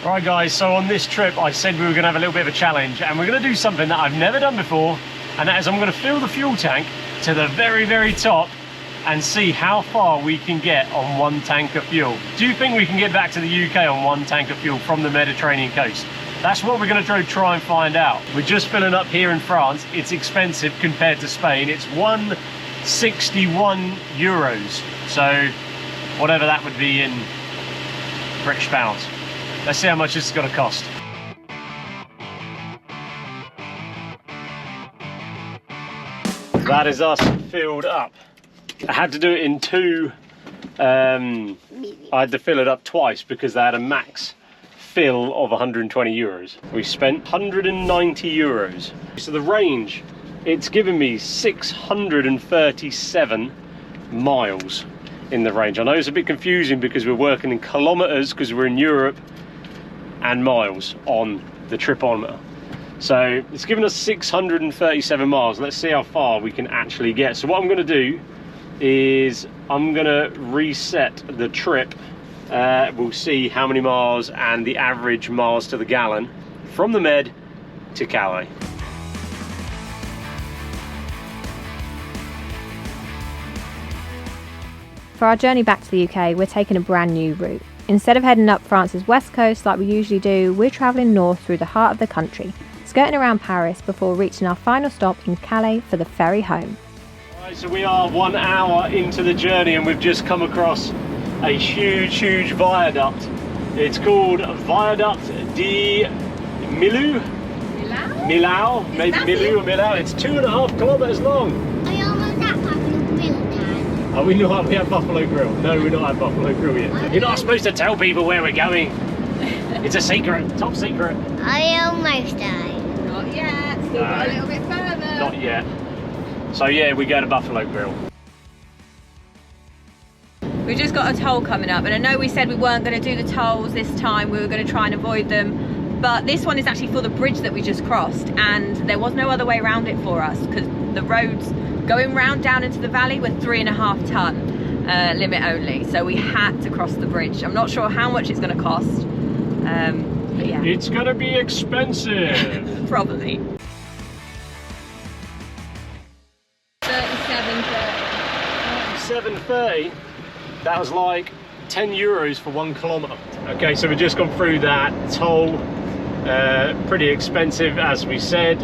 Right guys, so on this trip I said we were going to have a little bit of a challenge, and we're going to do something that I've never done before, and that is I'm going to fill the fuel tank to the very, very top and see how far we can get on one tank of fuel. Do you think we can get back to the UK on one tank of fuel from the Mediterranean coast? That's what we're going to try and find out. We're just filling up here in France. It's expensive compared to Spain. It's 161 euros. So whatever that would be in British pounds. Let's see how much this is going to cost. That is us filled up. I had to do it in two. I had to fill it up twice because they had a max fill of 120 euros. We spent 190 euros. So the range, it's given me 637 miles in the range. I know it's a bit confusing because we're working in kilometers because we're in Europe, and miles on the tripometer. So it's given us 637 miles. Let's see how far we can actually get. So what I'm going to do is I'm going to reset the trip. We'll see how many miles and the average miles to the gallon from the Med to Calais. For our journey back to the UK, we're taking a brand new route. Instead of heading up France's west coast like we usually do, we're travelling north through the heart of the country, skirting around Paris before reaching our final stop in Calais for the ferry home. Right, so we are 1 hour into the journey and we've just come across a huge viaduct. It's called Viaduct de Millau, maybe Millau or Millau. It's 2.5 kilometres long. Are you almost at Buffalo Grill, Dad? Are we not? We have Buffalo Grill. No, we're not at Buffalo Grill yet. You're not supposed to tell people where we're going. It's a secret, top secret. Are you almost there? Not yet, still got a little bit further. Not yet. So yeah, we go to Buffalo Grill. We've just got a toll coming up, and I know we said we weren't going to do the tolls this time, we were going to try and avoid them, but this one is actually for the bridge that we just crossed, and there was no other way around it for us because the roads going round down into the valley were 3.5 ton limit only, so we had to cross the bridge. I'm not sure how much it's going to cost, but yeah. It's going to be expensive. Probably. 7.30. That was like 10 euros for 1 kilometre. Okay, so we've just gone through that toll. Pretty expensive, as we said,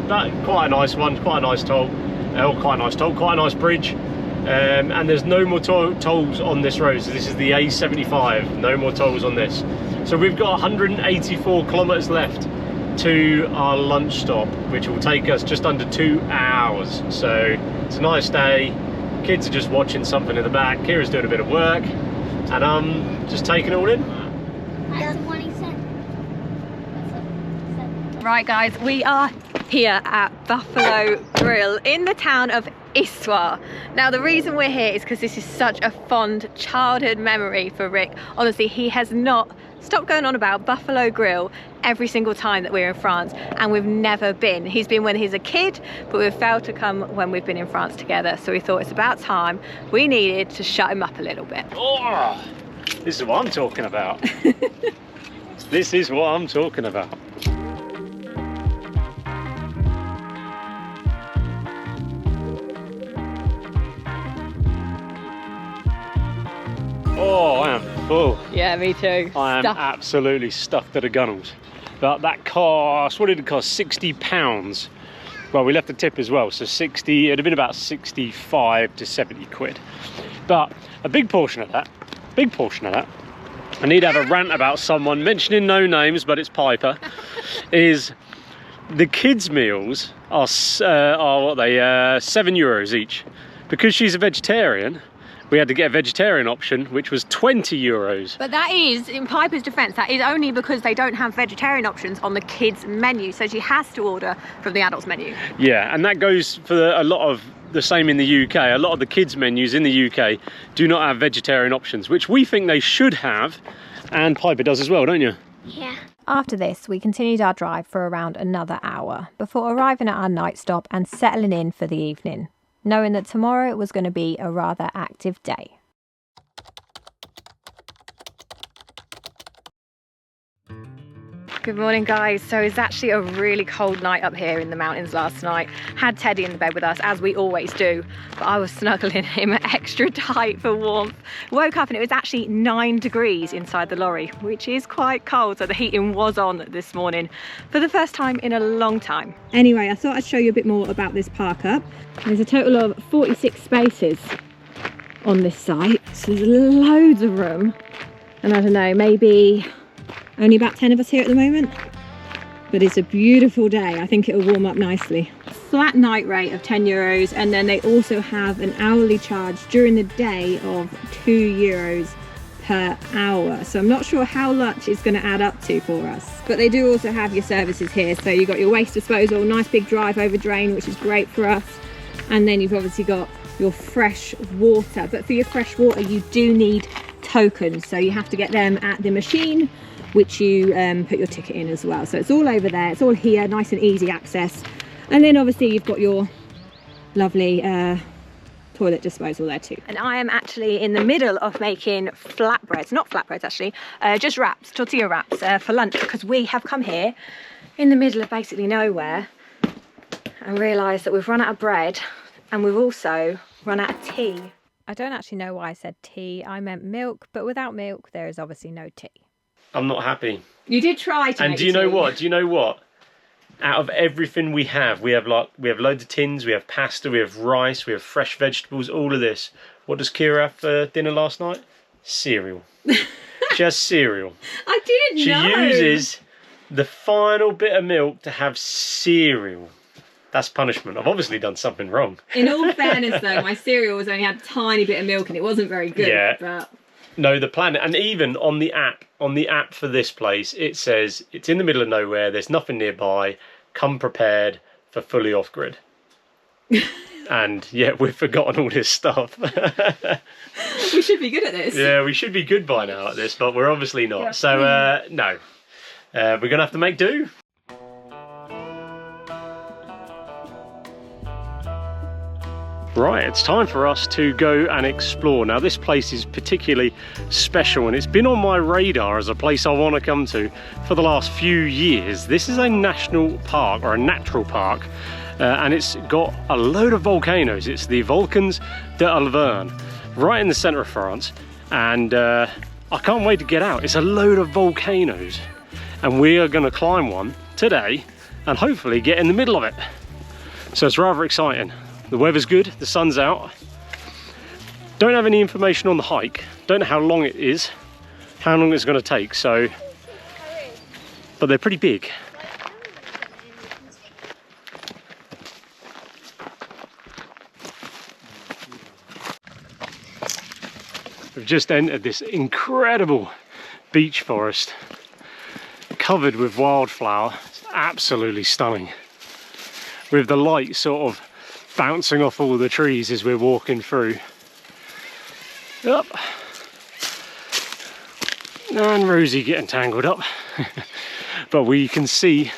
but quite a nice one, quite a nice toll. Quite a nice bridge. And there's no more tolls on this road, so this is the A75, no more tolls on this. So we've got 184 kilometres left to our lunch stop, which will take us just under 2 hours. So it's a nice day. Kids are just watching something in the back. Kira's doing a bit of work, and I'm just taking it all in. That's what he said. Right guys, we are here at Buffalo Grill in the town of Issoire. Now the reason we're here is because this is such a fond childhood memory for Rick. Honestly, he has not stopped going on about Buffalo Grill every single time that we're in France, and we've never been. He's been when he's a kid, but we've failed to come when we've been in France together, so we thought it's about time. We needed to shut him up a little bit. Oh, this is what I'm talking about. This is what I'm talking about. Oh, I am full. Yeah, me too. I am absolutely stuffed to the gunnels. But that cost, what did it cost? £60. Well, we left a tip as well, so 60, it'd have been about 65 to 70 quid. But a big portion of that, I need to have a rant about someone, mentioning no names, but it's Piper, is the kids' meals are what are they, €7 each. Because she's a vegetarian, we had to get a vegetarian option, which was €20. But that is, in Piper's defence, that is only because they don't have vegetarian options on the kids' menu, so she has to order from the adults' menu. Yeah, and that goes for a lot of the same in the UK. A lot of the kids' menus in the UK do not have vegetarian options, which we think they should have, and Piper does as well, don't you? Yeah. After this, we continued our drive for around another hour before arriving at our night stop and settling in for the evening, knowing that tomorrow was going to be a rather active day. Good morning, guys. So it's actually a really cold night up here in the mountains last night. Had Teddy in the bed with us, as we always do, but I was snuggling him extra tight for warmth. Woke up and it was actually 9 degrees inside the lorry, which is quite cold, so the heating was on this morning for the first time in a long time. Anyway, I thought I'd show you a bit more about this park up. There's a total of 46 spaces on this site, so there's loads of room, and I don't know, maybe only about 10 of us here at the moment, but it's a beautiful day. I think it'll warm up nicely. Flat night rate of €10, and then they also have an hourly charge during the day of €2 per hour. So I'm not sure how much it's going to add up to for us, but they do also have your services here. So you've got your waste disposal, nice big drive over drain, which is great for us, and then you've obviously got your fresh water. But for your fresh water you do need tokens, so you have to get them at the machine, which you put your ticket in as well. So it's all over there, it's all here, nice and easy access. And then obviously you've got your lovely toilet disposal there too. And I am actually in the middle of making flatbreads, not flatbreads actually, just wraps, tortilla wraps for lunch, because we have come here in the middle of basically nowhere and realised that we've run out of bread and we've also run out of tea. I don't actually know why I said tea. I meant milk, but without milk there is obviously no tea. I'm not happy. You did try to. And do you know what? Do you know what? Out of everything we have loads of tins, we have pasta, we have rice, we have fresh vegetables, all of this. What does Kira have for dinner last night? Cereal. She has cereal. I didn't know. She uses the final bit of milk to have cereal. That's punishment. I've obviously done something wrong. In all fairness though, my cereal has only had a tiny bit of milk and it wasn't very good. Yeah. But no, the plan, and even on the app for this place, it says it's in the middle of nowhere, there's nothing nearby, come prepared for fully off-grid. And yeah, we've forgotten all this stuff. We should be good at this. Yeah, we should be good by now at this, but we're obviously not. Yeah. So, no. We're going to have to make do. Right, it's time for us to go and explore. Now this place is particularly special and it's been on my radar as a place I want to come to for the last few years. This is a national park, or a natural park, and it's got a load of volcanoes. It's the Volcans d'Auvergne, right in the centre of France, and I can't wait to get out. It's a load of volcanoes and we are going to climb one today and hopefully get in the middle of it. So it's rather exciting. The weather's good, the sun's out. Don't have any information on the hike. Don't know how long it is, how long it's going to take, so, but they're pretty big. We've just entered this incredible beech forest covered with wildflower. It's absolutely stunning, with the light sort of bouncing off all the trees as we're walking through. Up. And Rosie getting tangled up. But we can see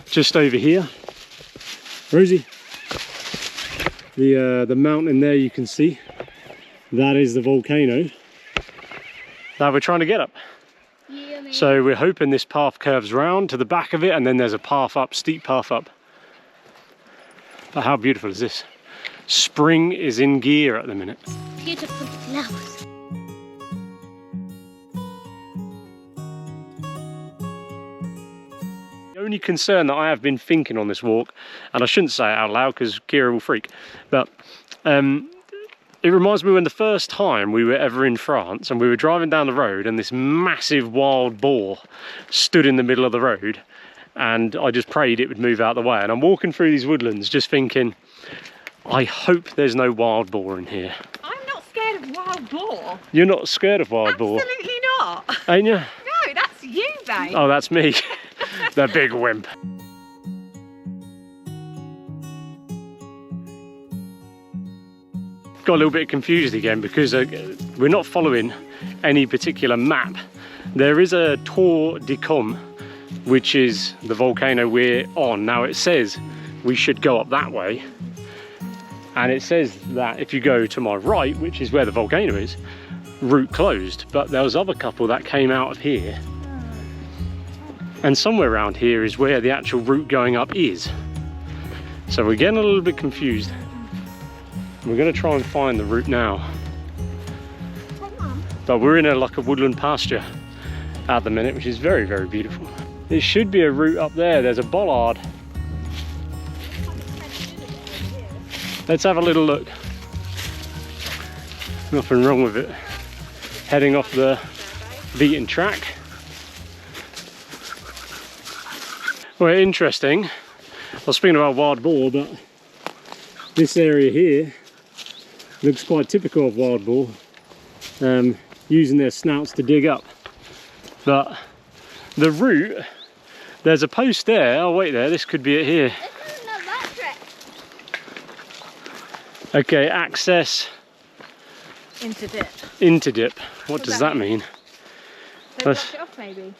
just over here, Rosie, the mountain there you can see. That is the volcano that we're trying to get up. Yeah, so we're hoping this path curves round to the back of it and then there's a path up, steep path up. But how beautiful is this? Spring is in gear at the minute. Beautiful flowers. The only concern that I have been thinking on this walk, and I shouldn't say it out loud because Kira will freak, but it reminds me when the first time we were ever in France and we were driving down the road and this massive wild boar stood in the middle of the road. And I just prayed it would move out of the way. And I'm walking through these woodlands just thinking, I hope there's no wild boar in here. I'm not scared of wild boar. You're not scared of wild boar? Absolutely not. Ain't you? No, that's you, babe. Oh, that's me. The big wimp. Got a little bit confused again because we're not following any particular map. There is a Tour de Com, which is the volcano we're on. Now it says we should go up that way, and it says that if you go to my right, which is where the volcano is, route closed. But there was other couple that came out of here And somewhere around here is where the actual route going up is. So we're getting a little bit confused. We're going to try and find the route now. But we're in like a woodland pasture at the minute, which is very, very beautiful. There should be a route up there. There's a bollard. Let's have a little look. Nothing wrong with it. Heading off the beaten track. Well, interesting. I was speaking about wild boar, but this area here looks quite typical of wild boar, using their snouts to dig up. But the route, there's a post there. Oh wait, this could be it here. Okay, access Into dip. into dip. What does that mean? They blocked it off maybe?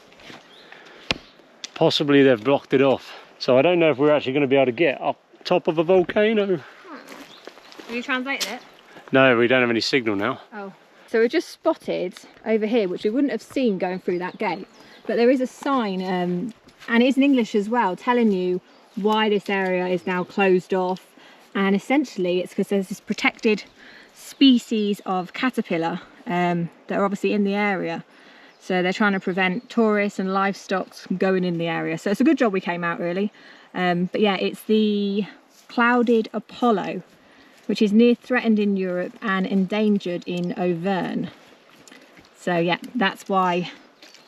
Possibly they've blocked it off. So I don't know if we're actually going to be able to get up top of a volcano. Have you translated it? No, we don't have any signal now. Oh. So we've just spotted over here, which we wouldn't have seen going through that gate, but there is a sign, and it's in English as well, telling you why this area is now closed off. And essentially it's because there's this protected species of caterpillar that are obviously in the area. So they're trying to prevent tourists and livestock from going in the area. So it's a good job we came out, really. But yeah, it's the clouded Apollo, which is near threatened in Europe and endangered in Auvergne. So yeah, that's why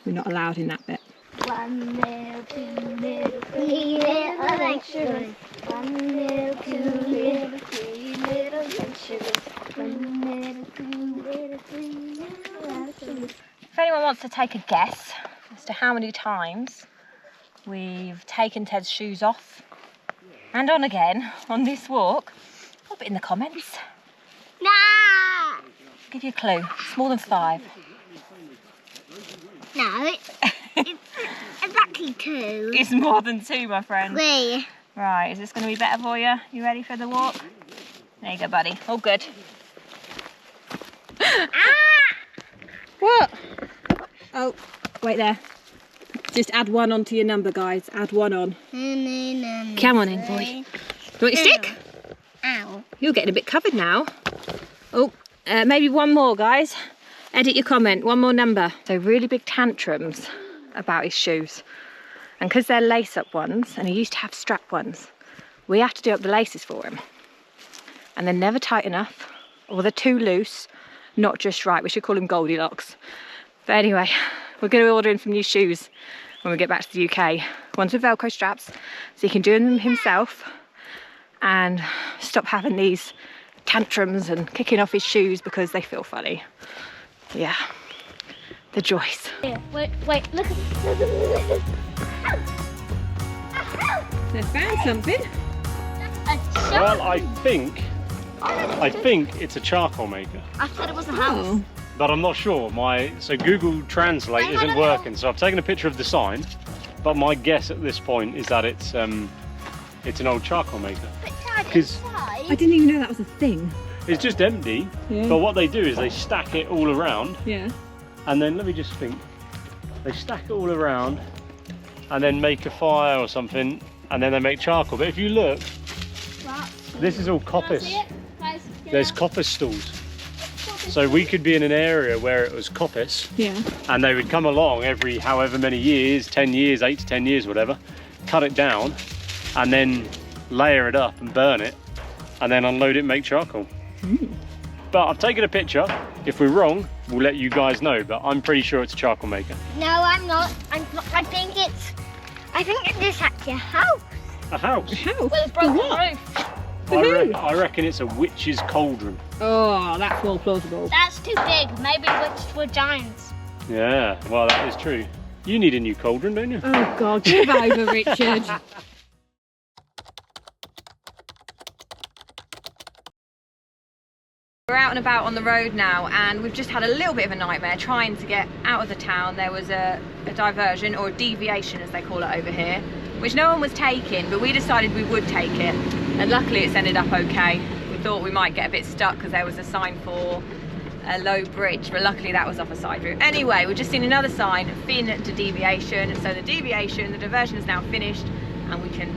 we're not allowed in that bit. 1 little, 2 little, 3 little adventurers. 1 little, 2 little, 3 little adventurers. 1 little, 2 little, 3 little adventurers. If anyone wants to take a guess as to how many times we've taken Ted's shoes off and on again on this walk, pop it in the comments. Nah! I'll give you a clue. It's more than 5. No, it's exactly 2. It's more than 2, my friend. 3. Right, is this going to be better for you? You ready for the walk? There you go, buddy. All good. What? Oh, wait there. Just add 1 onto your number, guys. Add 1 on. Come on in, boy. You want your stick? Ow. You're getting a bit covered now. Oh, maybe 1 more, guys. Edit your comment. 1 more number. So really big tantrums about his shoes. And because they're lace-up ones, and he used to have strap ones, we have to do up the laces for him. And they're never tight enough, or they're too loose, not just right. We should call him Goldilocks. But anyway, we're going to order him some new shoes when we get back to the UK. Ones with Velcro straps, so he can do them himself and stop having these tantrums and kicking off his shoes because they feel funny. Yeah, the joys. Here, wait, look at this. They found something. Well, I think it's a charcoal maker. I thought it was a house. But I'm not sure. So Google Translate isn't working. So I've taken a picture of the sign, but my guess at this point is that it's an old charcoal maker. But Dad, 'Cause inside. I didn't even know that was a thing. It's just empty. Yeah. But what they do is they stack it all around, Yeah. and then let me just think. They stack it all around, and then make a fire or something, and then they make charcoal. But if you look, this is all coppice. There's coppice stools. So we could be in an area where it was coppice, Yeah. and they would come along every however many years, 10 years, 8 to 10 years, whatever, cut it down, and then layer it up and burn it, and then unload it and make charcoal. But I've taken a picture. If we're wrong, we'll let you guys know, but I'm pretty sure it's a charcoal maker. No, I'm not. I think it's actually a house. A house? House? With a broken roof. I reckon it's a witch's cauldron. Oh, that's more plausible. That's too big. Maybe witches were giants. Yeah, well, that is true. You need a new cauldron, don't you? Oh God, give over, Richard. We're out and about on the road now, and we've just had a little bit of a nightmare trying to get out of the town. There was a diversion, or a deviation as they call it over here, which no one was taking, but we decided we would take it, and luckily it's ended up okay. We thought we might get a bit stuck because there was a sign for a low bridge, but luckily that was off a side route. Anyway, we've just seen another sign, fin to deviation. So the deviation, the diversion is now finished and we can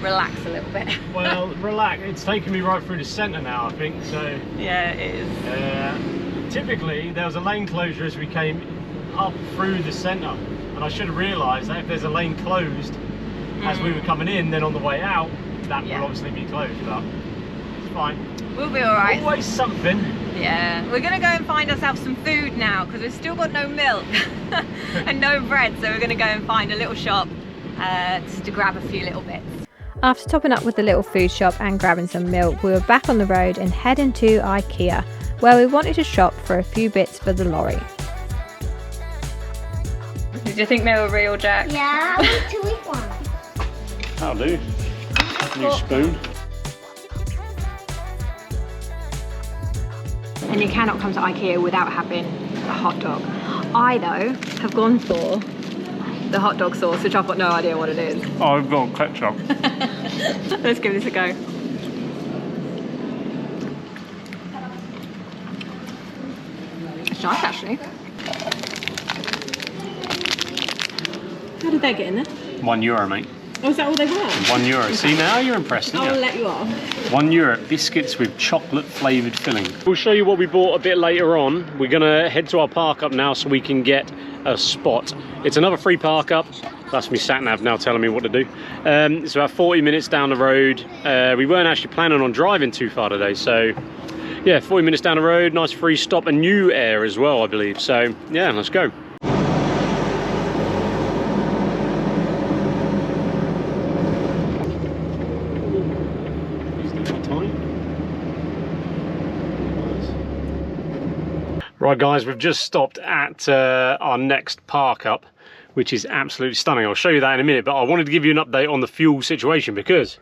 relax a little bit. Well, relax. It's taken me right through the centre now, I think. So yeah, it is. Typically, there was a lane closure as we came up through the centre, and I should have realised that if there's a lane closed as we were coming in, then on the way out, that will obviously be closed. But it's fine. We'll be all right. Always something. Yeah, we're gonna go and find ourselves some food now because we've still got no milk and no bread. So we're gonna go and find a little shop just to grab a few little bits. After topping up with the little food shop and grabbing some milk, we were back on the road and heading to IKEA, where we wanted to shop for a few bits for the lorry. Did you think they were real, Jack? Yeah, I want to eat one. That'll do. New spoon. And you cannot come to IKEA without having a hot dog. I, though, have gone for the hot dog sauce, which I've got no idea what it is. Oh, I've got ketchup. Let's give this a go. It's nice, actually. How did they get in there? €1, mate. Oh, is that all they want? €1. See, now you're impressed, aren't I'll you? let you off. €1 biscuits with chocolate flavoured filling. We'll show you what we bought a bit later on. We're gonna head to our park up now so we can get a spot. It's another free park up. That's me sat nav now telling me what to do. It's about 40 minutes down the road. We weren't actually planning on driving too far today, so yeah, 40 minutes down the road, nice free stop, and new air as well, I believe. So yeah, let's go. Right guys, we've just stopped at our next park up, which is absolutely stunning. I'll show you that in a minute, but I wanted to give you an update on the fuel situation because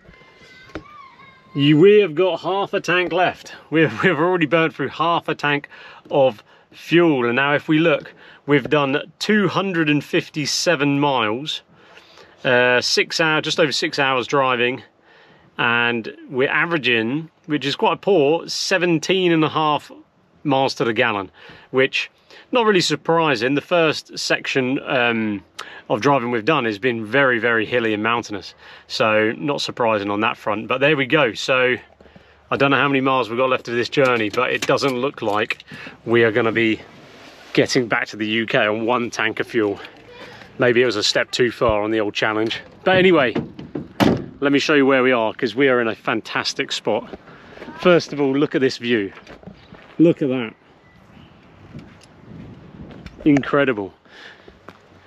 we have got half a tank left. We've already burned through half a tank of fuel, and now if we look, we've done 257 miles, 6 hours, just over 6 hours driving, and we're averaging, which is quite poor, 17.5 miles to the gallon, which not really surprising. The first section of driving we've done has been very, very hilly and mountainous, so not surprising on that front. But there we go. So I don't know how many miles we've got left of this journey, but it doesn't look like we are going to be getting back to the UK on one tank of fuel. Maybe it was a step too far on the old challenge. But anyway, let me show you where we are, because we are in a fantastic spot. First of all, look at this view. Look at that. Incredible.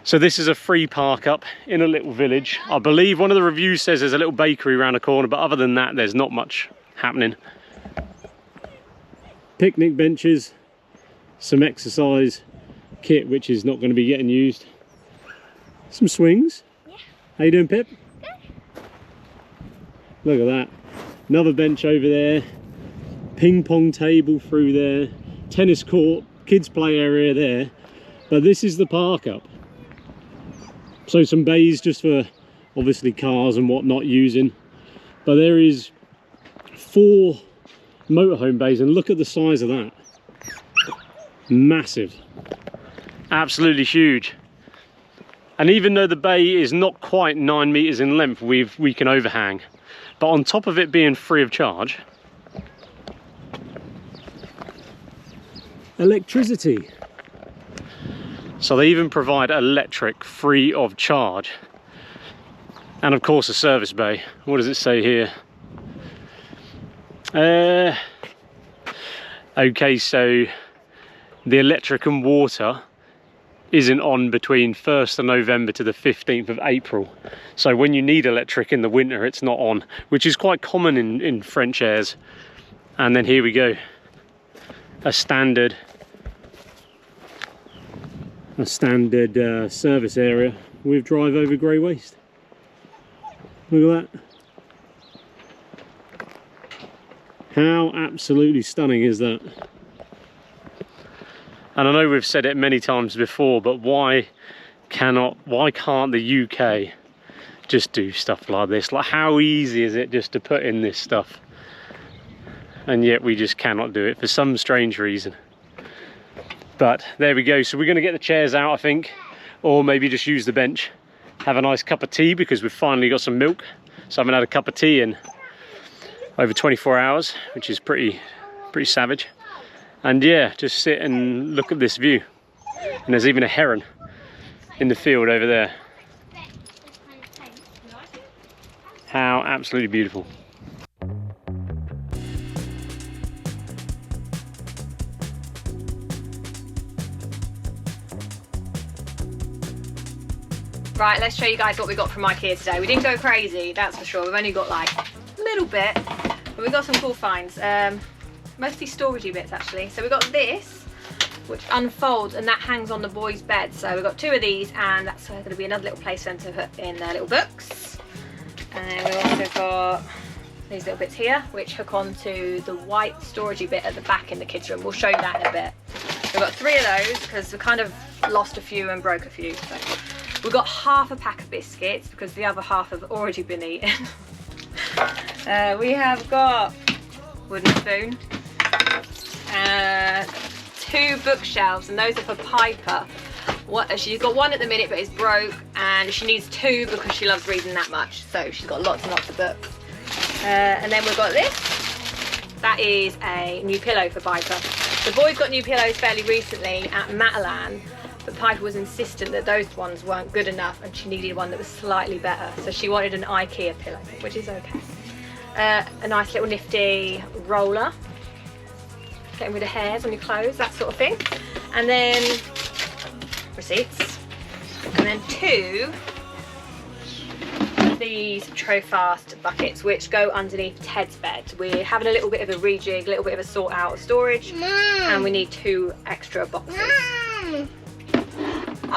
So this is a free park up in a little village. I believe one of the reviews says there's a little bakery around the corner, but other than that, there's not much happening. Picnic benches, some exercise kit, which is not going to be getting used. Some swings. Yeah. How you doing, Pip? Good. Look at that. Another bench over there. Ping pong table through there, tennis court, kids play area there, but this is the park up. So some bays just for obviously cars and whatnot using, but there is 4 motorhome bays, and look at the size of that. Massive, absolutely huge. And even though the bay is not quite 9 meters in length, we can overhang, but on top of it being free of charge, electricity. So they even provide electric free of charge, and of course a service bay. What does it say here? Okay, so the electric and water isn't on between 1st of November to the 15th of April. So when you need electric in the winter, it's not on, which is quite common in French airs. And then here we go. A standard service area with drive over grey waste. Look at that. How absolutely stunning is that? And I know we've said it many times before, but why can't the UK just do stuff like this? Like, how easy is it just to put in this stuff? And yet we just cannot do it for some strange reason. But there we go. So we're going to get the chairs out, I think, or maybe just use the bench, have a nice cup of tea because we've finally got some milk. So I haven't had a cup of tea in over 24 hours, which is pretty savage. And yeah, just sit and look at this view. And there's even a heron in the field over there. How absolutely beautiful. Right, let's show you guys what we got from IKEA today. We didn't go crazy, that's for sure. We've only got like a little bit, but we got some cool finds. Mostly storagey bits actually. So we got this, which unfolds and that hangs on the boys' bed. So we've got 2 of these, and that's going to be another little place for them to put in their little books. And then we've also got these little bits here, which hook onto the white storagey bit at the back in the kids' room. We'll show you that in a bit. We've got 3 of those because we kind of lost a few and broke a few. So we've got half a pack of biscuits because the other half have already been eaten. We have got wooden spoon, 2 bookshelves, and those are for Piper. She's got 1 at the minute, but it's broke, and she needs 2 because she loves reading that much. So she's got lots and lots of books. And then we've got this. That is a new pillow for Piper. The boys got new pillows fairly recently at Matalan, but Piper was insistent that those ones weren't good enough and she needed one that was slightly better. So she wanted an IKEA pillow, which is okay. A nice little nifty roller, getting rid of hairs on your clothes, that sort of thing. And then receipts. And then 2 of these Trofast buckets, which go underneath Ted's bed. We're having a little bit of a rejig, a little bit of a sort out of storage, and we need 2 extra boxes.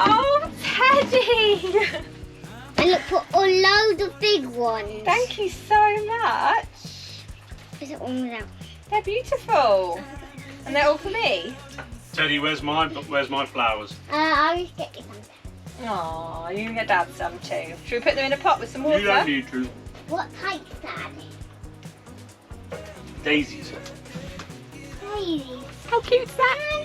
Oh, Teddy! And look, put a load of big ones. Thank you so much. Is it one without? They're beautiful. And they're all for me. Teddy, where's mine? Where's my flowers? I'll just get you some. Aww, you can get Dad some too. Should we put them in a pot with some water? You don't need to. What type, Dad? Daisies. Daisies. How cute's that?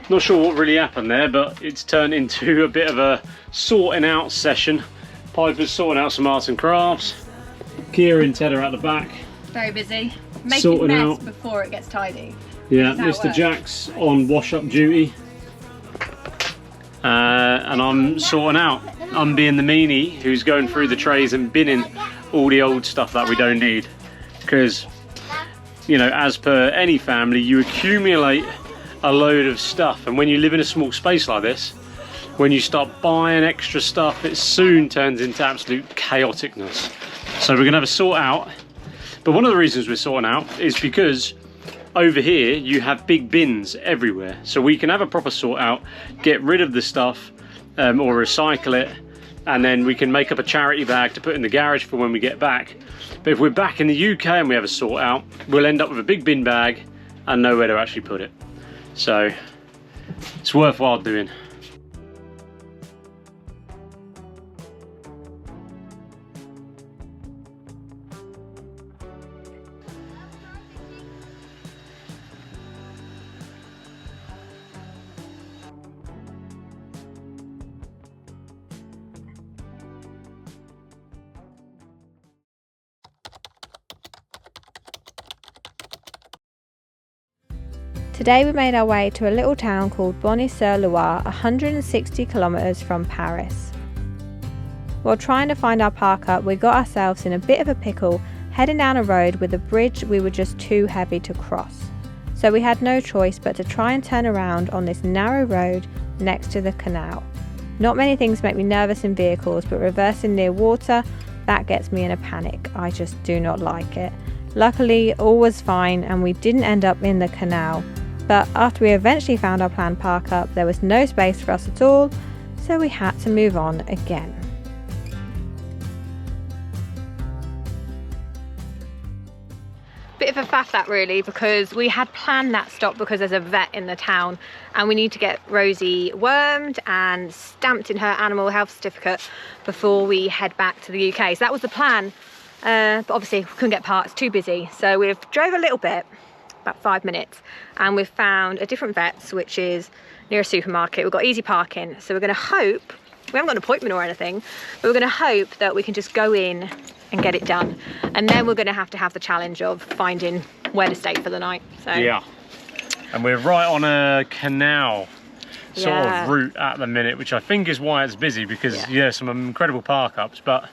Not sure what really happened there, but it's turned into a bit of a sorting out session. Piper's sorting out some arts and crafts. Kira and Ted are at the back. Very busy. Making Sorting mess out. before it gets tidy. Yeah, That's how it Mr. works. Jack's on wash-up duty. And I'm sorting out. I'm being the meanie who's going through the trays and binning all the old stuff that we don't need. Because, you know, as per any family, you accumulate a load of stuff, and when you live in a small space like this, when you start buying extra stuff, it soon turns into absolute chaoticness. So we're gonna have a sort out, but one of the reasons we're sorting out is because over here you have big bins everywhere, so we can have a proper sort out, get rid of the stuff or recycle it, and then we can make up a charity bag to put in the garage for when we get back. But if we're back in the UK and we have a sort out, we'll end up with a big bin bag and nowhere to actually put it. So it's worthwhile doing. Today we made our way to a little town called Bonny-sur-Loire, 160 kilometres from Paris. While trying to find our park up, we got ourselves in a bit of a pickle, heading down a road with a bridge we were just too heavy to cross. So we had no choice but to try and turn around on this narrow road next to the canal. Not many things make me nervous in vehicles, but reversing near water, that gets me in a panic. I just do not like it. Luckily, all was fine and we didn't end up in the canal. But after we eventually found our planned park up, there was no space for us at all, so we had to move on again. Bit of a faff that really, because we had planned that stop because there's a vet in the town and we need to get Rosie wormed and stamped in her animal health certificate before we head back to the UK. So that was the plan. but obviously we couldn't get parked, it's too busy. So we've drove a little bit, about 5 minutes, and we've found a different vet's, which is near a supermarket. We've got easy parking, so we're going to hope, we haven't got an appointment or anything, but we're going to hope that we can just go in and get it done. And then we're going to have the challenge of finding where to stay for the night. So yeah, and we're right on a canal sort of route at the minute, which I think is why it's busy, because yeah, some incredible park ups, but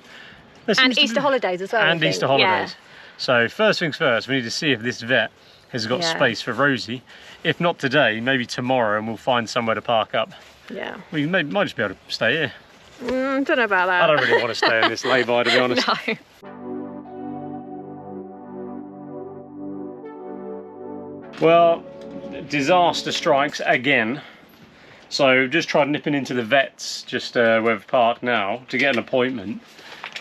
and Easter holidays as well. And Easter holidays. So first things first, we need to see if this vet has got space for Rosie. If not today, maybe tomorrow, and we'll find somewhere to park up. Yeah. We might just be able to stay here. Don't know about that. I don't really want to stay in this lay-by, to be honest. No. Well, disaster strikes again. So just tried nipping into the vet's just where we've parked now to get an appointment.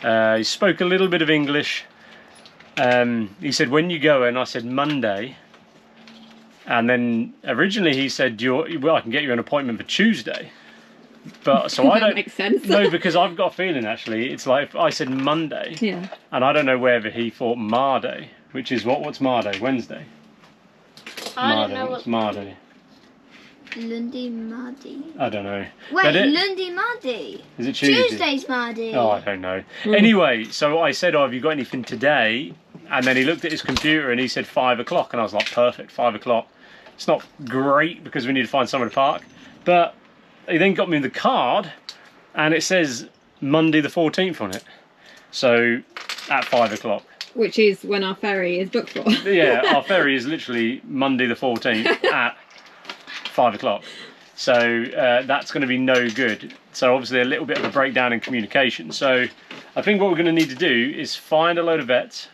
He spoke a little bit of English. He said, when you go in? I said, Monday. And then originally he said, well, I can get you an appointment for Tuesday. But so I don't. Makes sense. No, because I've got a feeling actually it's like I said Monday. Yeah. And I don't know whether he thought Marday, which is what's Marday? Wednesday. I don't know what's Marday. Lundi Mardi. I don't know. Wait, Lundi Mardi. Is it Tuesday? Tuesday's Mardi. Oh, I don't know. Anyway, so I said, oh, have you got anything today? And then he looked at his computer and he said 5 o'clock, and I was like, perfect, 5 o'clock. It's not great because we need to find somewhere to park, but he then got me the card and it says Monday the 14th on it. So at 5 o'clock. Which is when our ferry is booked for. Yeah, our ferry is literally Monday the 14th at 5 o'clock. So that's going to be no good. So obviously a little bit of a breakdown in communication. So I think what we're going to need to do is find a load of vets.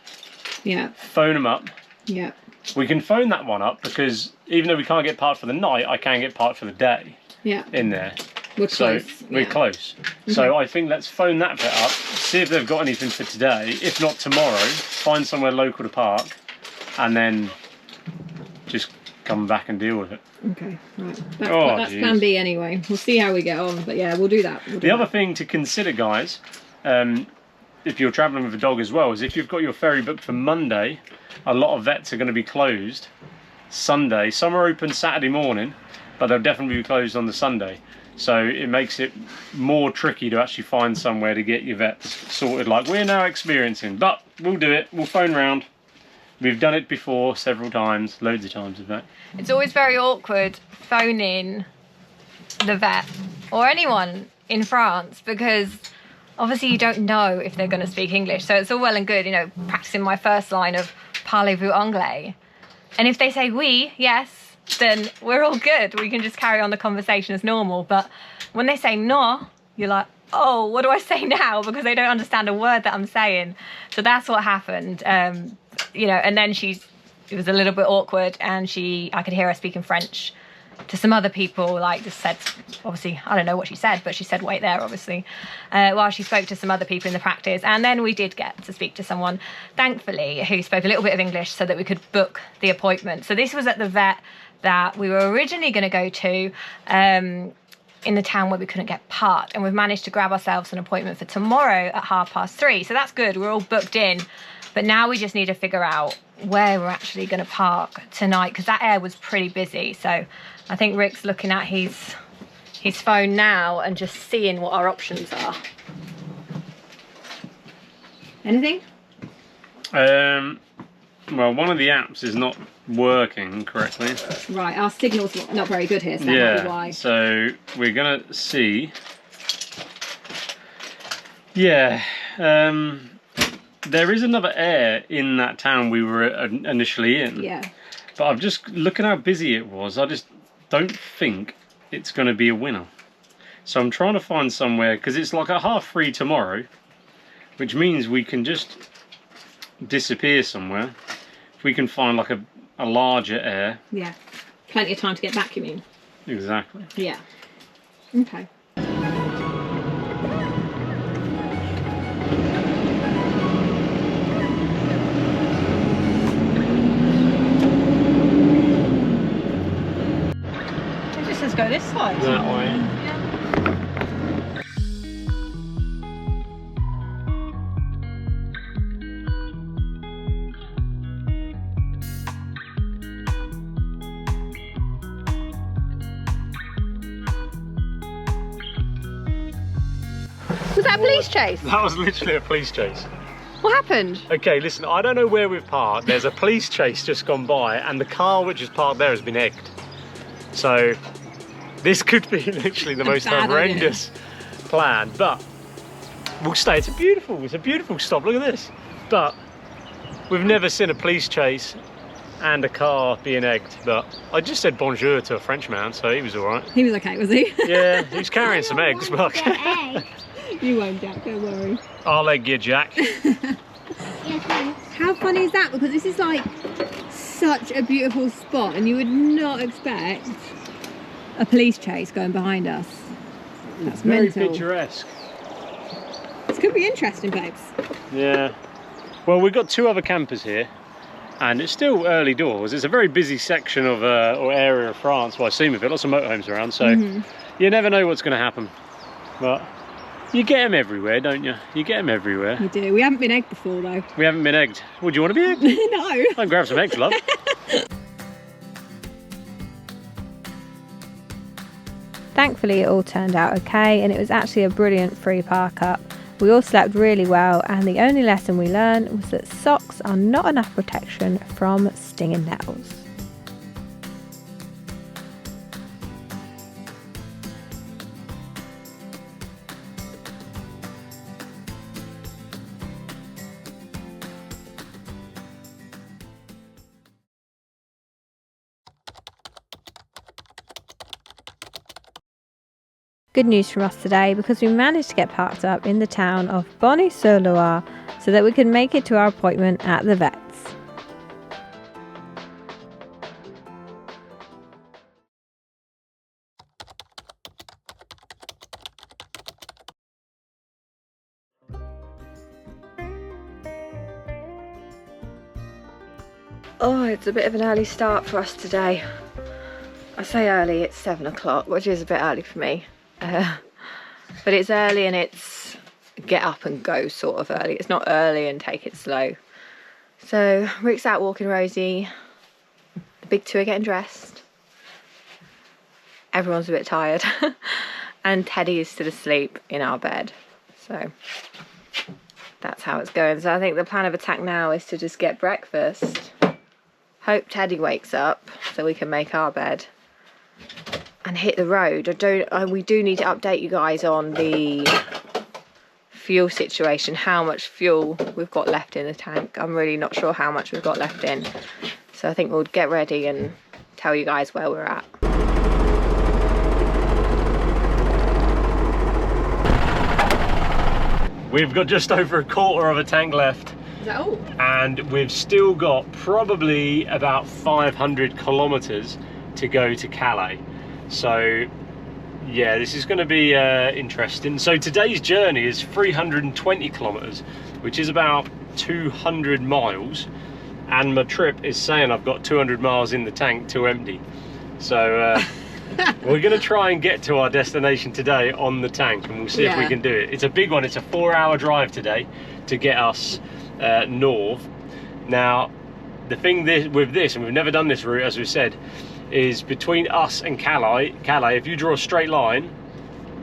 Yeah. Phone them up. Yeah. We can phone that one up because even though we can't get parked for the night, I can get parked for the day. Yeah. In there. We're close. We're close. Okay. So I think let's phone that vet up, see if they've got anything for today. If not tomorrow, find somewhere local to park, and then just come back and deal with it. Okay, right. That's plan B anyway. We'll see how we get on, but yeah, we'll do that. The other thing to consider, guys, if you're travelling with a dog as well, is if you've got your ferry booked for Monday, a lot of vets are going to be closed Sunday. Some are open Saturday morning, but they'll definitely be closed on the Sunday. So it makes it more tricky to actually find somewhere to get your vets sorted like we're now experiencing. But we'll do it. We'll phone round. We've done it before several times, loads of times in fact. It's always very awkward phoning the vet or anyone in France because obviously you don't know if they're going to speak English. So it's all well and good, you know, practicing my first line of parlez-vous anglais. And if they say oui, yes, then we're all good. We can just carry on the conversation as normal. But when they say no, you're like, oh, what do I say now? Because they don't understand a word that I'm saying. So that's what happened. You know, and then it was a little bit awkward, and I could hear her speaking French to some other people, like just said, obviously, I don't know what she said, but she said wait there, obviously, while she spoke to some other people in the practice. And then we did get to speak to someone, thankfully, who spoke a little bit of English so that we could book the appointment. So this was at the vet that we were originally going to go to in the town where we couldn't get parked, and we've managed to grab ourselves an appointment for tomorrow at 3:30. So that's good, we're all booked in. But now we just need to figure out where we're actually going to park tonight, because that air was pretty busy. So I think Rick's looking at his phone now and just seeing what our options are. Anything? Well, one of the apps is not working correctly. Right, our signal's not very good here, so that might be why. So we're going to see. Yeah. There is another air in that town we were initially in. Yeah. But I'm just looking how busy it was. I just don't think it's going to be a winner. So I'm trying to find somewhere, because it's like at 3:30 tomorrow, which means we can just disappear somewhere. If we can find like a larger air. Yeah. Plenty of time to get back, you mean? Exactly. Yeah. Okay. Go this side. That way. Was that a police chase? That was literally a police chase. What happened? Okay, listen, I don't know where we've parked. There's a police chase just gone by and the car which is parked there has been egged. So this could be literally the most horrendous plan, but we'll stay. It's a beautiful stop, look at this. But we've never seen a police chase and a car being egged, but I just said bonjour to a French man, so he was all right. He was okay, was he? Yeah, he was carrying some eggs, but You won't, Jack, don't worry. I'll egg you, Jack. How funny is that? Because this is like such a beautiful spot and you would not expect a police chase going behind us. That's very mental. picturesque. This could be interesting, babes. Yeah. Well, we've got 2 other campers here and it's still early doors. It's a very busy section of or area of France, well, I seem of it, lots of motorhomes around, so you never know what's going to happen. But you get them everywhere, don't you? You get them everywhere. You do. We haven't been egged before, though. We haven't been egged. Would you want to be egged? No. I can grab some eggs, love. Thankfully, it all turned out okay, and it was actually a brilliant free park up. We all slept really well, and the only lesson we learned was that socks are not enough protection from stinging nettles. Good news from us today, because we managed to get parked up in the town of Bonny-sur-Loire so that we could make it to our appointment at the vets. Oh, it's a bit of an early start for us today. I say early, it's 7 o'clock, which is a bit early for me. But it's early and it's get up and go sort of early. It's not early and take it slow. So Rick's out walking Rosie. The big 2 are getting dressed. Everyone's a bit tired. And Teddy is still asleep in our bed. So that's how it's going. So I think the plan of attack now is to just get breakfast. Hope Teddy wakes up so we can make our bed and hit the road. We do need to update you guys on the fuel situation, how much fuel we've got left in the tank. I'm really not sure how much we've got left in. So I think we'll get ready and tell you guys where we're at. We've got just over a quarter of a tank left. Is that all? And we've still got probably about 500 kilometers to go to Calais. So yeah, this is going to be interesting. So today's journey is 320 kilometers, which is about 200 miles, and my trip is saying I've got 200 miles in the tank to empty. So we're going to try and get to our destination today on the tank, and we'll see if we can do it. It's a big one. It's a 4-hour drive today to get us north. Now the thing with this, and we've never done this route as we said, is between us and Calais, if you draw a straight line,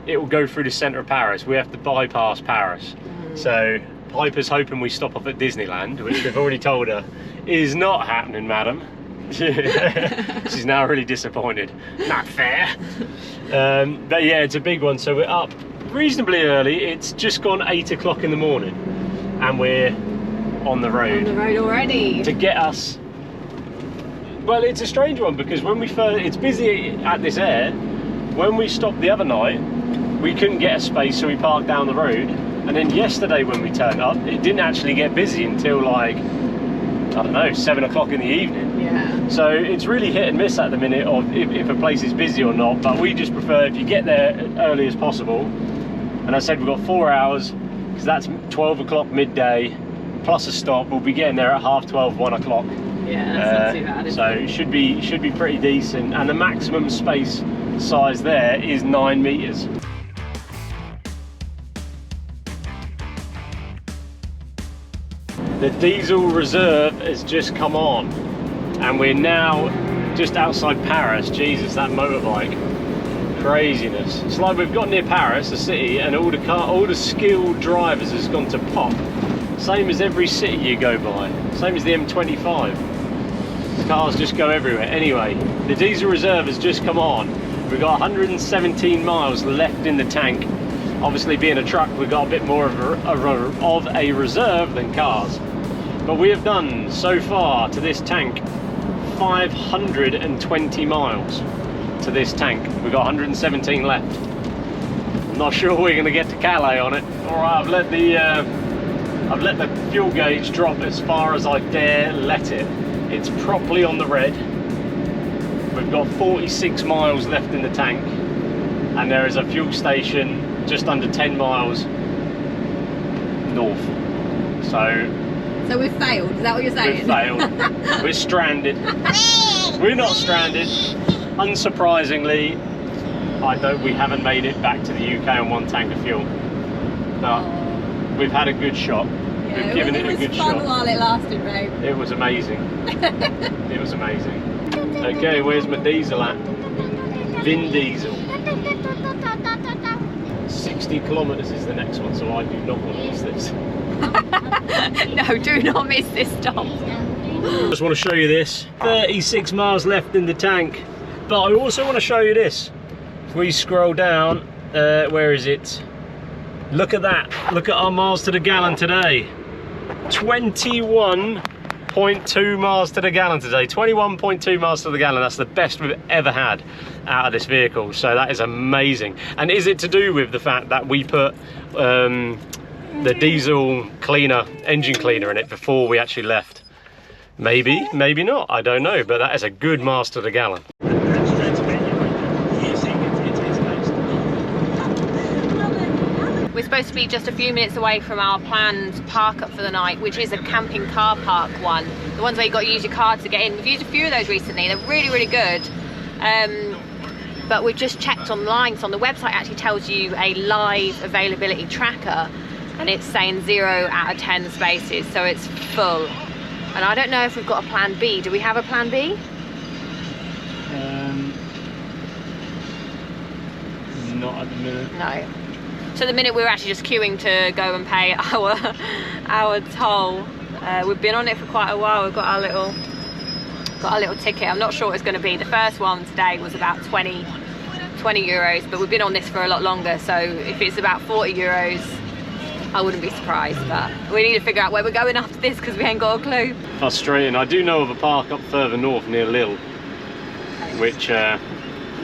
it will go through the centre of Paris. We have to bypass Paris. So Piper's hoping we stop off at Disneyland, which they've already told her is not happening, madam. She's now really disappointed. Not fair. But yeah, it's a big one. So we're up reasonably early. It's just gone 8 o'clock in the morning and we're on the road. On the road already. To get us. Well, it's a strange one because when we first, it's busy at this air. When we stopped the other night, we couldn't get a space, so we parked down the road. And then yesterday when we turned up, it didn't actually get busy until like, I don't know, 7 o'clock in the evening. Yeah. So it's really hit and miss at the minute of if a place is busy or not. But we just prefer if you get there early as possible. And I said we've got 4 hours, because that's 12 o'clock midday, plus a stop. We'll be getting there at 12:30, 1 o'clock. Yeah, that's not too bad. So it should be pretty decent, and the maximum space size there is 9 meters. The diesel reserve has just come on, and we're now just outside Paris. Jesus, that motorbike. Craziness. It's like we've got near Paris, the city, and all the skilled drivers has gone to pot. Same as every city you go by. Same as the M25. Cars just go everywhere. Anyway, the diesel reserve has just come on. We've got 117 miles left in the tank. Obviously, being a truck, we've got a bit more of a reserve than cars. But we have done so far to this tank 520 miles to this tank. We've got 117 left. I'm not sure we're going to get to Calais on it. All right, I've let the fuel gauge drop as far as I dare let it. It's properly on the red. We've got 46 miles left in the tank, and there is a fuel station just under 10 miles north. So we've failed, is that what you're saying? We've failed. We're stranded. We're not stranded. Unsurprisingly, we haven't made it back to the UK on one tank of fuel. But we've had a good shot. Yeah, we've given it a good shot. It was fun while it lasted, babe. It was amazing. It was amazing. Okay, where's my diesel at? Vin Diesel. 60 kilometres is the next one, so I do not want to miss this. No, do not miss this stop. I just want to show you this. 36 miles left in the tank. But I also want to show you this. If we scroll down, where is it? Look at that. Look at our miles to the gallon today. 21.2 miles to the gallon today. 21.2 miles to the gallon. That's the best we've ever had out of this vehicle. So that is amazing. And is it to do with the fact that we put the diesel cleaner, engine cleaner in it before we actually left? Maybe, maybe not. I don't know. But that is a good miles to the gallon. We're supposed to be just a few minutes away from our planned park up for the night, which is a camping car park one. The ones where you've got to use your card to get in. We've used a few of those recently. They're really, really good. But we've just checked online. So on the website, it actually tells you a live availability tracker, and it's saying 0 out of 10 spaces. So it's full. And I don't know if we've got a plan B. Do we have a plan B? Not at the minute. No. So the minute we were actually just queuing to go and pay our toll. We've been on it for quite a while. We've got our little ticket. I'm not sure what it's going to be. The first one today was about 20 euros, but we've been on this for a lot longer. So if it's about 40 euros, I wouldn't be surprised. But we need to figure out where we're going after this because we ain't got a clue. Frustrating. I do know of a park up further north near Lille, which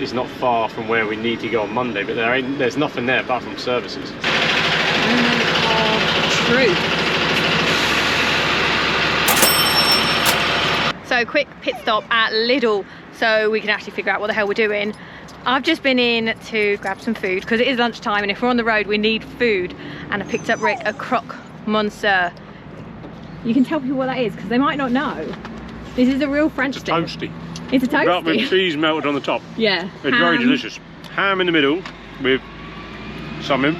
is not far from where we need to go on Monday, but there's nothing there apart from services. Moment of truth. So quick pit stop at Lidl so we can actually figure out what the hell we're doing. I've just been in to grab some food because it is lunchtime, and if we're on the road we need food, and I picked up Rick a croque monsieur. You can tell people what that is because they might not know. This is a real French thing. Toasty. It's a toasty. Wrapped with cheese melted on the top. Yeah. It's very delicious. Ham in the middle with something.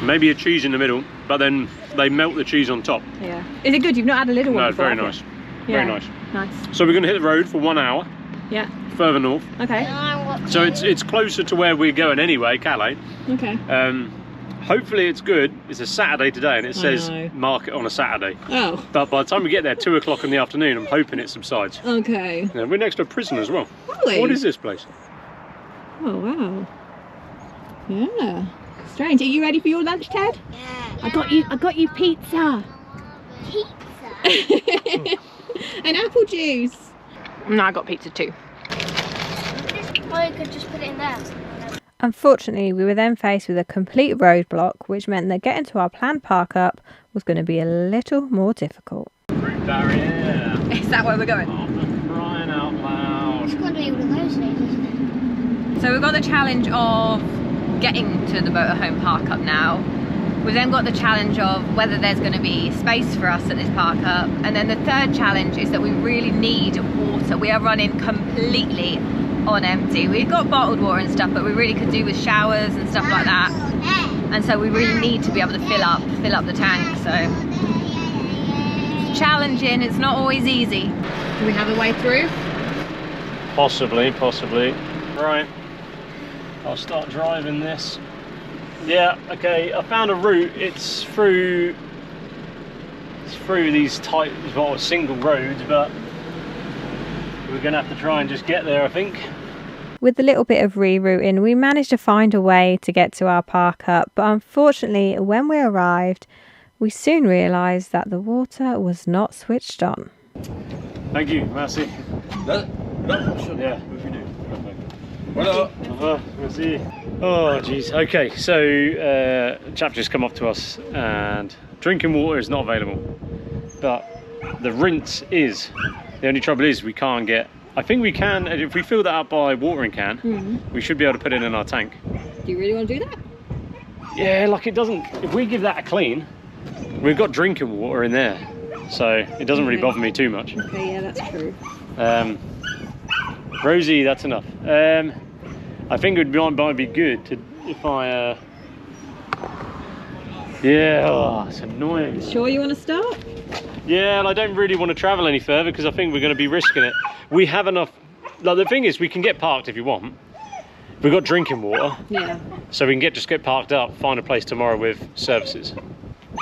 Maybe a cheese in the middle, but then they melt the cheese on top. Yeah. Is it good? You've not had a little one before? No, very nice. Yeah. Very nice. Nice. So we're going to hit the road for 1 hour. Yeah. Further north. Okay. So it's closer to where we're going anyway, Calais. Okay. Hopefully it's good. It's a Saturday today, and it says market on a Saturday. Oh. But by the time we get there, 2 o'clock in the afternoon, I'm hoping it subsides. Okay. Yeah, we're next to a prison as well. Really? What is this place? Oh wow. Yeah. Strange. Are you ready for your lunch, Ted? Yeah. I got you pizza. Pizza. And apple juice. No, I got pizza too. Or you could just put it in there. Unfortunately, we were then faced with a complete roadblock, which meant that getting to our planned park up was going to be a little more difficult. Route barrier. Is that where we're going? Oh, for crying out loud. It's got to be one of those days, isn't it? So we've got the challenge of getting to the motorhome park up now. We've then got the challenge of whether there's going to be space for us at this park up. And then the third challenge is that we really need water. We are running completely on empty. We've got bottled water and stuff, but we really could do with showers and stuff like that. And so we really need to be able to fill up the tank. So it's challenging, it's not always easy. Do we have a way through? Possibly. Right. I'll start driving this. Yeah, okay, I found a route. It's through these tight, well, single roads, but we're gonna have to try and just get there, I think. With a little bit of rerouting, we managed to find a way to get to our park up, but unfortunately, when we arrived, we soon realised that the water was not switched on. Thank you, merci. Là, Yeah. Voilà. Merci. Oh, jeez. Okay, so chap just come up to us, and drinking water is not available, but the rinse is. The only trouble is we can't get. I think we can, if we fill that up by watering can, we should be able to put it in our tank. Do you really want to do that? Yeah, like it doesn't. If we give that a clean, we've got drinking water in there, so it doesn't really bother me too much. Okay, yeah, that's true. Rosie, that's enough. I think it might be good to if I. Yeah, oh, it's annoying. Sure you want to start? Yeah, and I don't really want to travel any further because I think we're going to be risking it. We have enough. Like the thing is, we can get parked if you want. We've got drinking water. Yeah. So we can just get parked up, find a place tomorrow with services.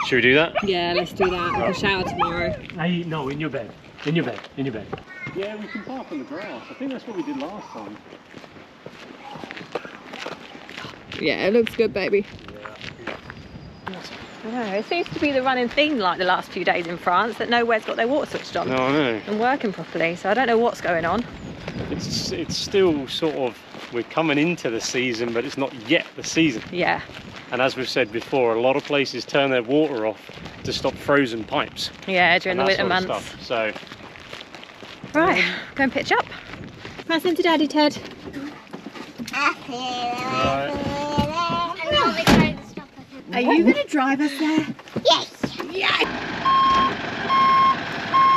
Should we do that? Yeah, let's do that. We can shower tomorrow. Hey, no, in your bed. In your bed. In your bed. Yeah, we can park on the grass. I think that's what we did last time. Yeah, it looks good, baby. Yeah. It seems to be the running theme like the last few days in France that nowhere's got their water switched on. No, I know. And working properly, so I don't know what's going on. It's still sort of, we're coming into the season, but it's not yet the season. Yeah. And as we've said before, a lot of places turn their water off to stop frozen pipes. Yeah, during the winter months. Stuff. So, right, go and pitch up. Pass into Daddy, Ted. Are you going to drive us there? Yes.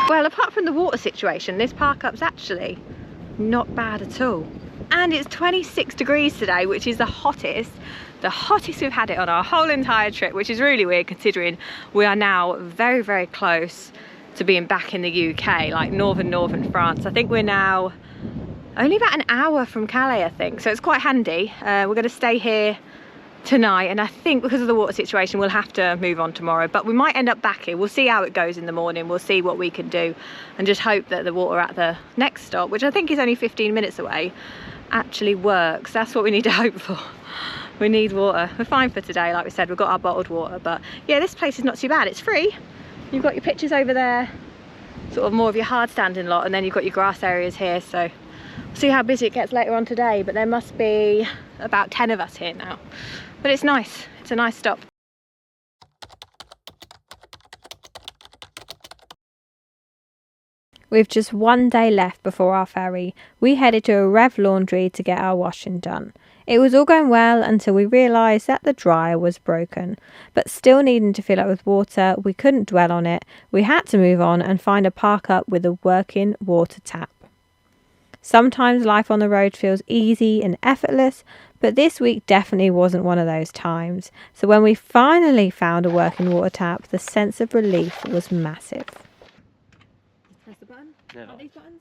Well, apart from the water situation, this park up's actually not bad at all. And it's 26 degrees today, which is the hottest we've had it on our whole entire trip, which is really weird considering we are now very, very close to being back in the UK, like northern France. I think we're now only about an hour from Calais, I think, so it's quite handy. We're going to stay here tonight, and I think because of the water situation we'll have to move on tomorrow, but we might end up back here. We'll see how it goes in the morning. We'll see what we can do and just hope that the water at the next stop, which I think is only 15 minutes away, actually works. That's what we need to hope for. We need water. We're fine for today, like we said, we've got our bottled water, but yeah, this place is not too bad. It's free. You've got your pictures over there, sort of more of your hard standing lot, and then you've got your grass areas here, so we'll see how busy it gets later on today, but there must be about 10 of us here now. But it's nice, it's a nice stop. With just one day left before our ferry, we headed to a Rev laundry to get our washing done. It was all going well until we realised that the dryer was broken, but still needing to fill it with water, we couldn't dwell on it. We had to move on and find a park up with a working water tap. Sometimes life on the road feels easy and effortless, but this week definitely wasn't one of those times. So when we finally found a working water tap, the sense of relief was massive. Press the button. Yeah. Are these buttons?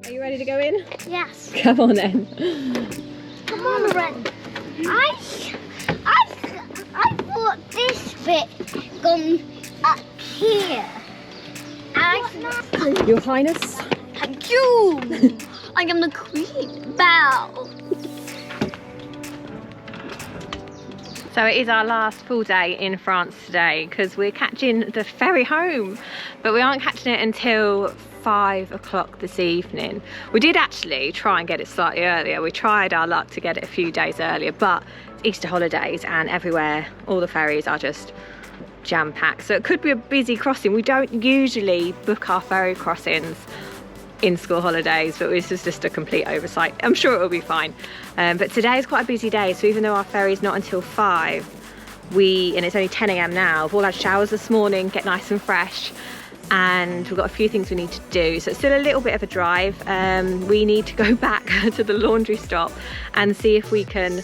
Are you ready to go in? Yes. Come on then. Come on, Ren. I thought this bit gone up here. Your Highness. Thank you. I am the Queen. Bow. So it is our last full day in France today because we're catching the ferry home, but we aren't catching it until 5 o'clock this evening. We did actually try and get it slightly earlier. We tried our luck to get it a few days earlier, but it's Easter holidays and everywhere, all the ferries are just jam-packed. So it could be a busy crossing. We don't usually book our ferry crossings in school holidays, but this is just a complete oversight. I'm sure it will be fine. But today is quite a busy day, so even though our ferry's not until 5, and it's only 10 AM now, we've all had showers this morning, get nice and fresh, and we've got a few things we need to do, so it's still a little bit of a drive. We need to go back to the laundry stop and see if we can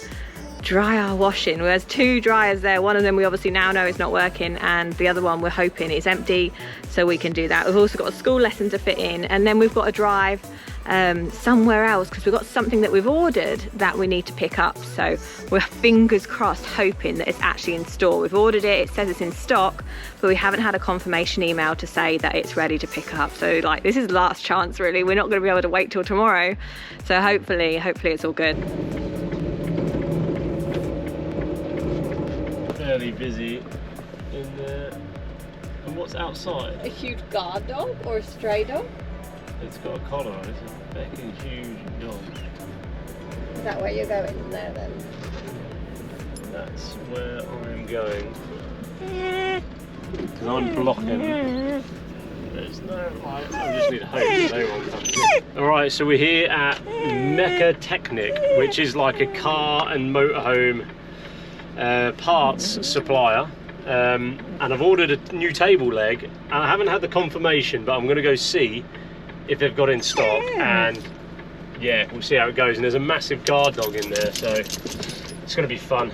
dry our washing. There's 2 dryers there, one of them we obviously now know is not working, and the other one we're hoping is empty, so we can do that. We've also got a school lesson to fit in, and then we've got to drive somewhere else because we've got something that we've ordered that we need to pick up, so we're fingers crossed hoping that it's actually in store. We've ordered it, it says it's in stock, but we haven't had a confirmation email to say that it's ready to pick up, so like this is last chance really. We're not going to be able to wait till tomorrow, so hopefully it's all good. Fairly busy in there. And what's outside? A huge guard dog or a stray dog? It's got a collar on it. It's a fucking huge dog. Is that where you're going there then? That's where I'm going. Because I'm blocking. There's no light. I just need a hose. No one comes in. Alright, so we're here at Mecca Technic, which is like a car and motorhome parts supplier. And I've ordered a new table leg, and I haven't had the confirmation, but I'm going to go see if they've got in stock, and yeah, we'll see how it goes. And there's a massive guard dog in there, so it's going to be fun.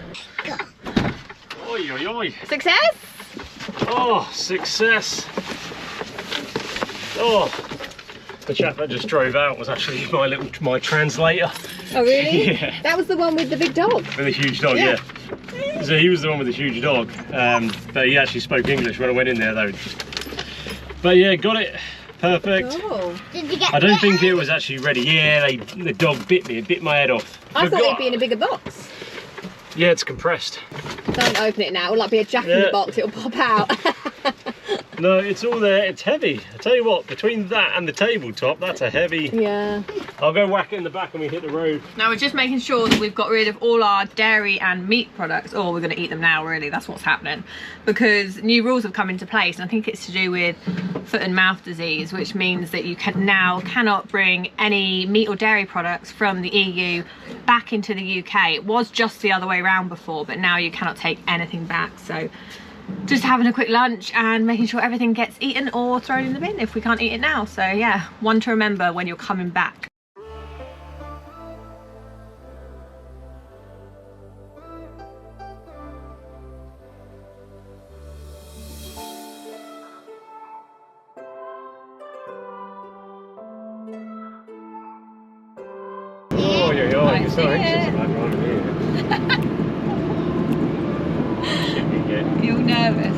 Oi, oi, oi. Success? Oh, success. Oh, the chap that just drove out was actually my translator. Oh really? Yeah. That was the one with the big dog? With a huge dog, yeah. So he was the one with the huge dog, but he actually spoke English when I went in there though. But yeah, got it. Perfect. Oh. Did you get I don't think it was actually ready. Yeah, the dog bit me, it bit my head off. I thought it'd be in a bigger box. Yeah, it's compressed. Don't open it now, it'll like be a jack in the box, it'll pop out. No, it's all there, it's heavy. I tell you what, between that and the tabletop, that's a heavy. Yeah. I'll go whack it in the back when we hit the road. Now we're just making sure that we've got rid of all our dairy and meat products. Oh, we're going to eat them now, really, that's what's happening. Because new rules have come into place, and I think it's to do with foot and mouth disease, which means that you cannot bring any meat or dairy products from the EU back into the UK. It was just the other way around before, but now you cannot take anything back. So just having a quick lunch and making sure everything gets eaten or thrown in the bin if we can't eat it now. So yeah, one to remember when you're coming back. Oh, you're so anxious about driving here. You're nervous.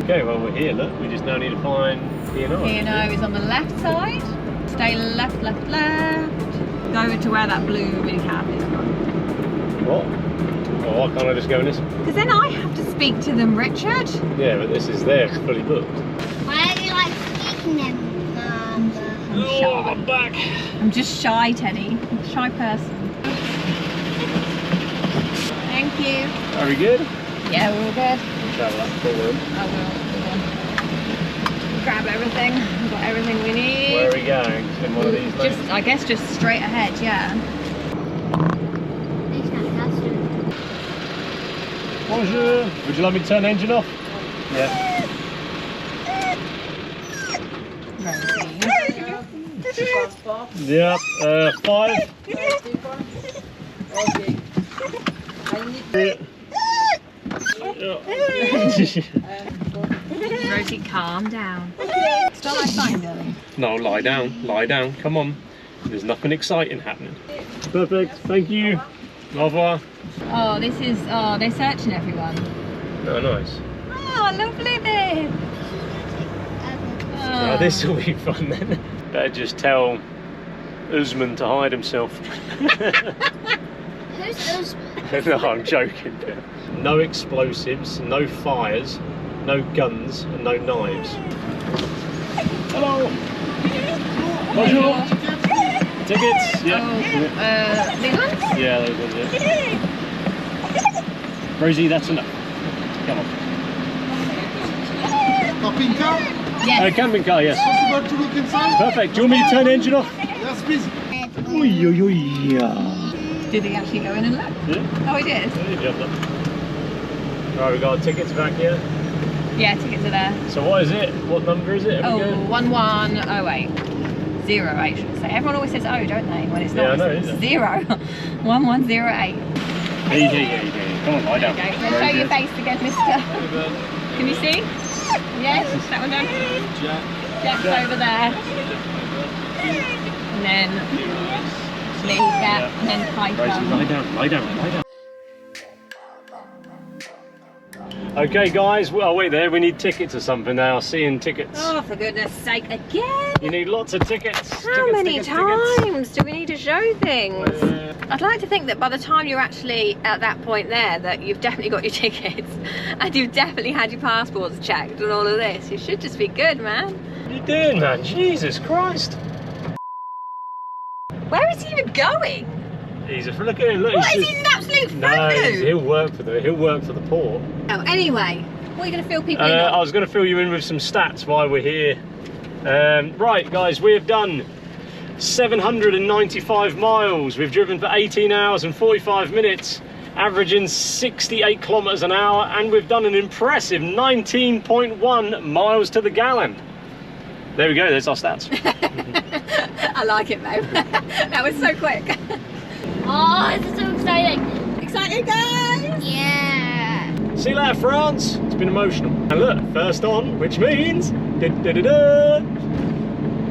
Okay, well we're here, look. We just now need to find P&O. P&O is on the left side. Stay left, left, left. Go to where that blue mini cab is. What? Oh, why can't I just go in this? Because then I have to speak to them, Richard. Yeah, but this is there, it's fully booked. Why don't you like speaking them? Oh, I'm back. I'm just shy, Teddy. I'm a shy person. Thank you. Are we good? Yeah, we're all good. We'll travel up forward. I will. Grab everything. We've got everything we need. Where are we going? In one of these lanes? I guess just straight ahead, yeah. Bonjour. Would you like me to turn the engine off? Yeah. Yeah, 5. Rosie, calm down. Start like fine, darling. No, lie down, come on. There's nothing exciting happening. Perfect, thank you. Au revoir. Oh, this is, oh, they're searching everyone. Oh, nice. Oh, lovely this. Oh, this will be fun then. Better just tell Usman to hide himself. Who's Usman? No, I'm joking. No explosives, no fires, no guns, and no knives. Hello. Bonjour. Tickets? Yeah. These ones? Yeah, those ones, yeah. Rosie, that's enough. Come on. Camping car? Yes. Camping car, yes. Possible to look inside? Perfect. Do you want me to turn the engine off? Yes, please. Oi, oi, oi. Did he actually go in and look? Yeah. Oh, he did? Yeah, he jumped up. Right, we've got our tickets back here. Yeah, tickets are there. So what is it? What number is it? Oh, 1108. 08, should I say. Everyone always says oh, don't they? When it's not. Yeah, I know, It's isn't it? 0. 1108. Easy. Come on, lie down. Okay, so show your face again, mister. Can you see? Yes, that one done. Jack's over there. And then Lee, and then Piper. Lie down. Okay, guys. Oh, wait there. We need tickets or something now. Seeing tickets. Oh, for goodness sake, again! You need lots of tickets. How many times do we need to show things? Tickets. I'd like to think that by the time you're actually at that point there, that you've definitely got your tickets and you've definitely had your passports checked and all of this. You should just be good, man. What are you doing, man? Jesus Christ. Where is he even going? Look at him. Look, What, he's is he an absolute No, fruit loop? he'll work for the port. Oh, anyway, what are you going to fill people in I on? was going to fill you in with some stats while we're here. Right, guys, we have done 795 miles. We've driven for 18 hours and 45 minutes, averaging 68 kilometers an hour, and we've done an impressive 19.1 miles to the gallon. There we go, there's our stats. I like it, though. That was so quick. Oh, this is so exciting. Excited, guys? Yeah. See you later, France. It's been emotional. And look, first on, which means da-da-da-da,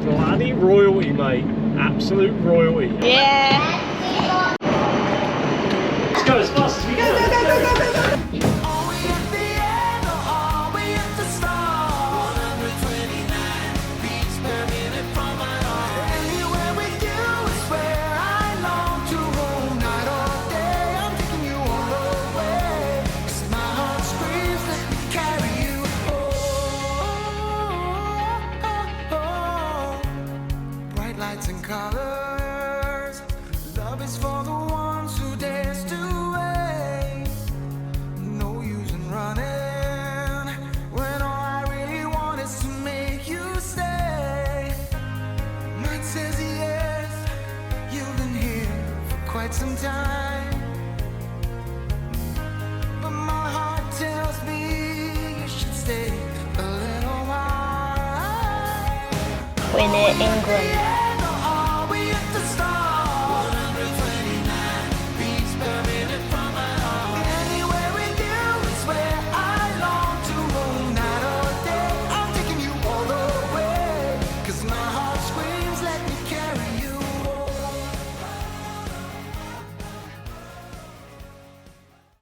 bloody royalty, mate. Absolute royalty. Yeah. Let's go as fast as we can. Lights and colors, love is for the ones who dance to waste. No use in running when all I really want is to make you stay. Night says yes, you've been here for quite some time, but my heart tells me you should stay a little while. We're near England.